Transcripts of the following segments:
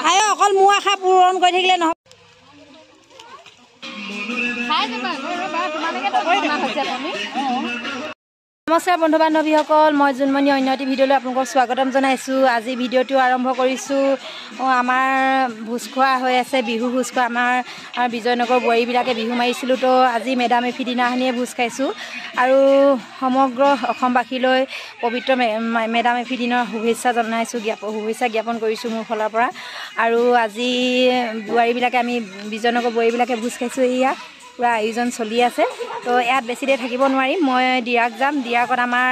আয়ো অকল মোৰ আশা পূৰণ কৰি থাকিলে নহয় নমস্কাৰ বন্ধু বান্ধৱীসকল মই জুনমণি অন্য এটি ভিডিঅ'লৈ আপোনালোকক স্বাগতম জনাইছোঁ আজি ভিডিঅ'টো আৰম্ভ কৰিছোঁ আমাৰ ভোজ খোৱা হৈ আছে বিহু ভোজ খোৱা আমাৰ বিজয়নগৰ বোৱাৰীবিলাকে বিহু মাৰিছিলোঁ তো আজি মেডাম মেফি দিনাখনিয়ে ভোজ খাইছোঁ আৰু সমগ্ৰ অসমবাসীলৈ পবিত্ৰ মেডাম মেফি দিনৰ শুভেচ্ছা জনাইছোঁ শুভেচ্ছা জ্ঞাপন কৰিছোঁ মোৰ ফালৰ পৰা আৰু আজি বোৱাৰীবিলাকে আমি বিজয়নগৰ বোৱাৰীবিলাকে ভোজ খাইছোঁ এয়া পুৰা আয়োজন চলি আছে তো ইয়াত বেছি দেৰি থাকিব নোৱাৰিম মই দিৰাক যাম দিৰাকত আমাৰ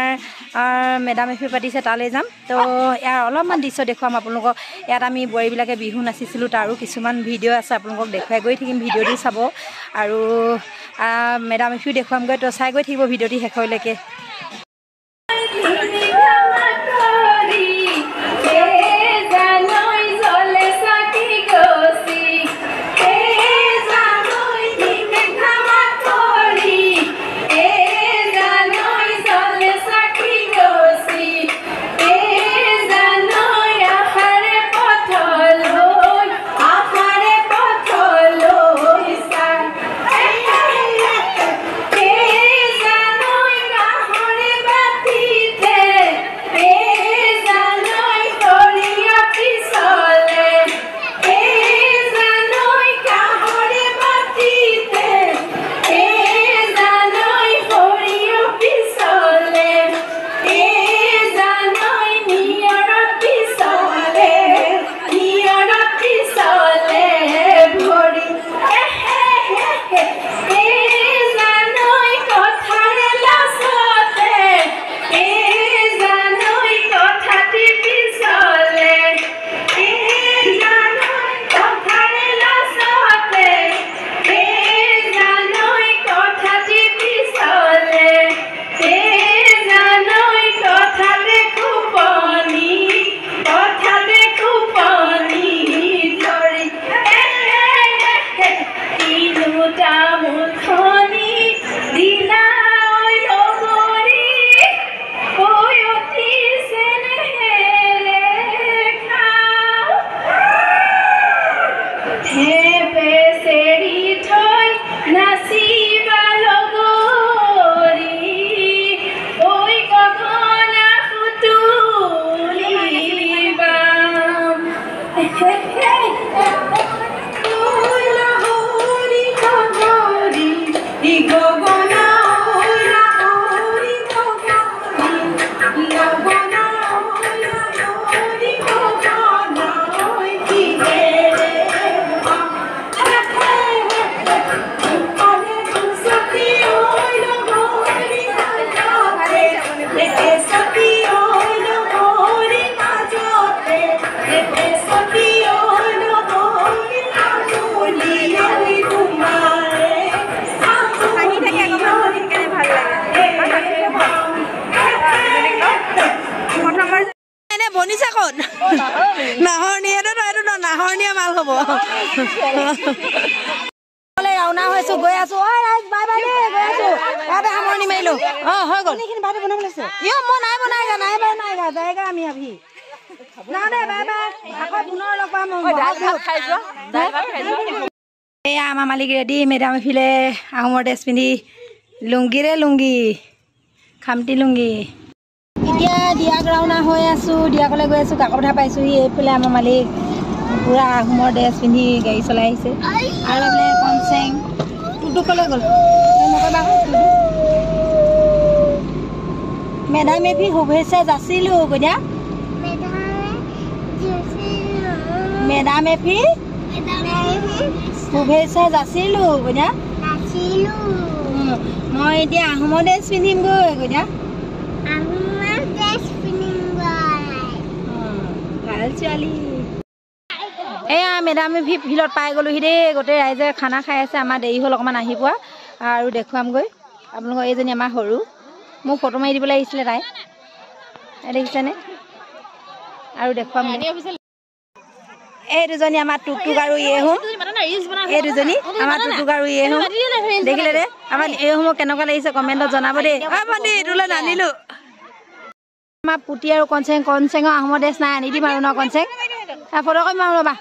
মেডাম মেফি পাতিছে তালৈ যাম তো ইয়াৰ অলপমান দৃশ্য দেখুৱাম আপোনালোকক ইয়াত আমি বোৱাৰীবিলাকে বিহু নাচিছিলোঁ তাৰো কিছুমান ভিডিঅ' আছে আপোনালোকক দেখুৱাই গৈ থাকিম ভিডিঅ'টো চাব আৰু মেডাম মেফিও দেখুৱামগৈ তো চাই গৈ থাকিব ভিডিঅ'টি শেষলৈকে নাহৰনিয়া মাল হ'ব ৰাওনা হৈছো গৈ আছো বাই বাই গৈ আছো ইয়াতে সামৰণি মাৰিলো হৈ গ'ল এইখিনি ভাত বনাব লাগিছে মই নাই বনাইগা যায়গা আমি আভি না দে বাই বাই আকৌ পুনৰ লগ পাম এয়া আমাৰ মালিক ৰেডি মেডাম এফিলে আহোমৰ ড্ৰেছ পিন্ধি লুংগিৰে লুংগি খামটি লুংগি এতিয়া দিয়াক ৰাওনা হৈ আছো দিয়াকলৈ গৈ আছো কাকপথাৰ পাইছোহি এইফালে আমাৰ মালিক পুৰা আহোমৰ ড্ৰেছ পিন্ধি গাড়ী চলাই আহিছে আৰু বোলে কনচেং টুটুকলৈ গ'ল মেডাম মেফি শুভেচ্ছা যাচিলো কইনা মেডাম মেফি শুভেচ্ছা যাচিলো কইনা মই এতিয়া আহোমৰ ড্ৰেছ পিন্ধিমগৈ কইনা ভাল ছোৱালী এয়া মেডাম মেফি ফিল্ডত পাই গ'লোহি দেই গোটেই ৰাইজে খানা খাই আছে আমাৰ দেৰি হ'ল অকণমান আহি পোৱা আৰু দেখুৱামগৈ আপোনালোকৰ এইজনী আমাৰ সৰু মোক ফটো মাৰি দিবলৈ আহিছিলে তাই দেখিছেনে আৰু দেখুৱাম এই দুজনী আমাৰ টুকটুক আৰু ইয়েহুম এই দুজনী আমাৰ টুকটুক আৰু ইয়েহুম দেখিলে দে আমাৰ ইয়েহুমক কেনেকুৱা লাগিছে কমেণ্টত জনাব দেই ভণ্টি তোলৈ নানিলোঁ আমাৰ পুতি আৰু কনচেঙৰ আহোমৰ ড্ৰেছ নাই আনি দিম আৰু ন কনচেং ফটো কৰিম আৰু ৰ'বা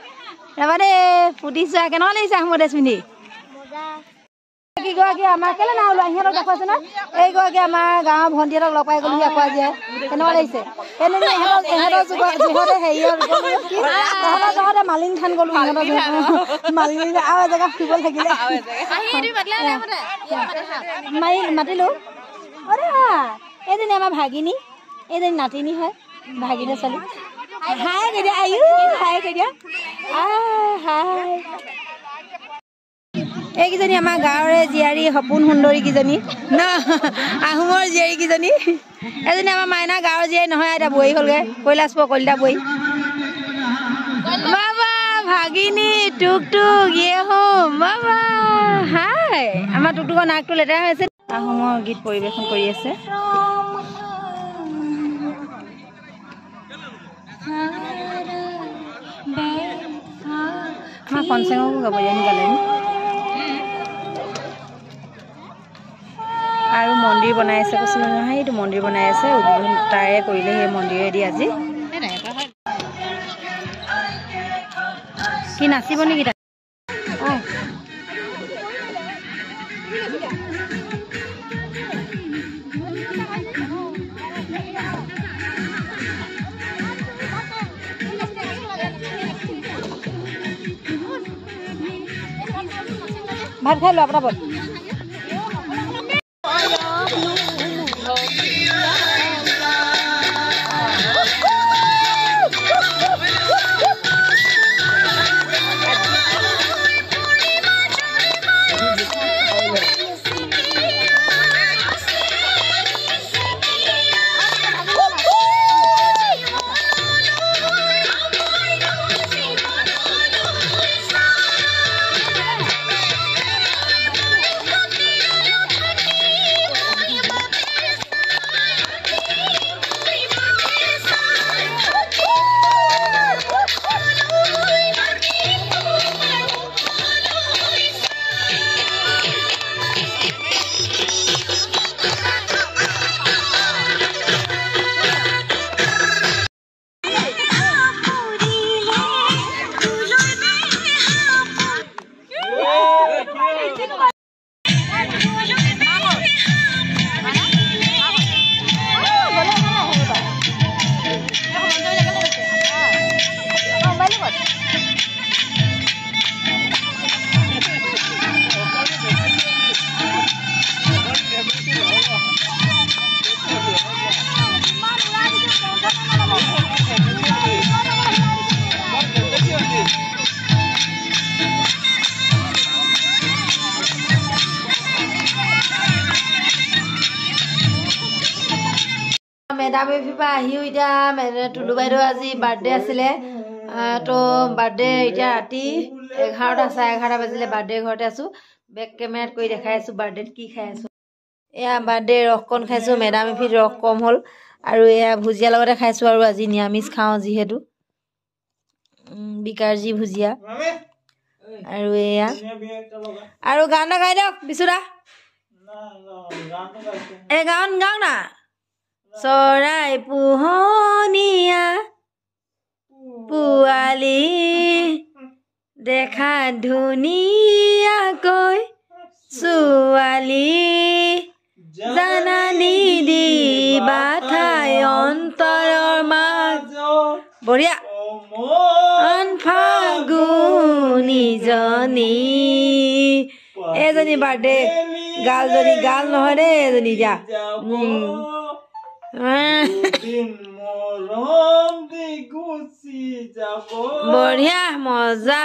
ৰ'বা দেই পুতি চোৱা কেনেকুৱা লাগিছে আহোমৰ ড্ৰেছ পিন্ধি কিগৰাকী আমাৰ কেলৈ নাই ওলোৱা সিহঁতক দেখুৱাইছে ন এইগৰাকী আমাৰ গাঁৱৰ ভণ্টিহঁতক লগ পাই গ'লোহি আকৌ আজি কেনেকুৱা লাগিছে এনেকৈ ইহঁতৰ যিহঁতে হেৰিয়তে মালিনী থান গ'লো সিহঁতৰ মালিনী আৰু এজেগা ফুৰিব থাকিলে মাতিলোঁ এইজনী আমাৰ ভাগিনী এইজনী নাতিনী হয় ভাগিনী ছোৱালী হাই কেতিয়া আয়ু হাই কেতিয়া হাই এইকেইজনী আমাৰ গাঁৱৰে জীয়াৰী সপোন সুন্দৰী কেইজনী ন আহোমৰ জীয়াৰী কেইজনী এজনী আমাৰ মাইনা গাঁৱৰ জীয়াৰী নহয় এতিয়া বহি হ'লগৈ কৈলাশপুৰ কলিতা বহি বাবা ভাগিনী টুক টুক ইয়ে হোম বাবা হাই আমাৰ টুকটুকৰ নাকটো লেতেৰা হৈ আছে আহোমৰ গীত পৰিৱেশন কৰি আছে আমাৰ কনচেঙকো গাব জানি গালে আৰু মন্দিৰ বনাই আছে কৈছিলো নহয় এইটো মন্দিৰ বনাই আছে উদ্বোধন তাৰে কৰিলে সেই মন্দিৰেদি আজি কি নাচিব নেকি তাত ভাত খাই লোৱা পটাপট মেডাম এফিপা আহিও এতিয়া টুলু বাইদেউ আজি বাৰ্থডে আছিলে তো বাৰ্থডে এতিয়া ৰাতি 11টা 11:30 বাজিলে বাৰ্থডে ঘৰতে আছোঁ বেক কেমেৰাত কৰি দেখাই আছোঁ বাৰ্থডেত কি খাই আছোঁ এয়া বাৰ্থডে ৰসকণ খাইছোঁ মেডাম এফিত ৰস কম হ'ল আৰু এয়া ভুজিয়া লগতে খাইছোঁ আৰু আজি নিৰামিষ খাওঁ যিহেতু বিকাৰজি ভুজিয়া আৰু এয়া আৰু গান এটা গাই দিয়ক বিচুৰা এই গান গাওঁ না চৰাই পোহনীয়া পোৱালি দেখা ধুনীয়াকৈ ছোৱালী জানানি দিবা ঠাই অন্তৰৰ মাজত বঢ়িয়া ফাগুনীজনী এজনী বাৰ্থডে গালজনী গাল নহয় দেই এজনী এতিয়া বঢ়িয়া মজা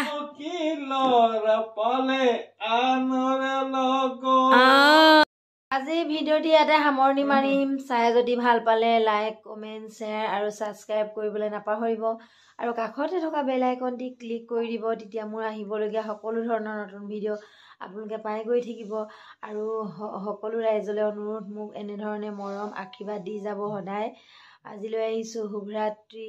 আজি ভিডিঅ'টি ইয়াতে সামৰণি মাৰিম চাই যদি ভাল পালে লাইক কমেণ্ট শ্বেয়াৰ আৰু ছাবস্ক্ৰাইব কৰিবলৈ নাপাহৰিব আৰু কাষতে থকা বেল আইকনটি ক্লিক কৰি দিব তেতিয়া মোৰ আহিবলগীয়া সকলো ধৰণৰ নতুন ভিডিঅ' আপোনালোকে পাই গৈ থাকিব আৰু সকলো ৰাইজলৈ অনুৰোধ মোক এনেধৰণে মৰম আশীৰ্বাদ দি যাব সদায় আজিলৈ আহিছোঁ শুভৰাত্ৰি।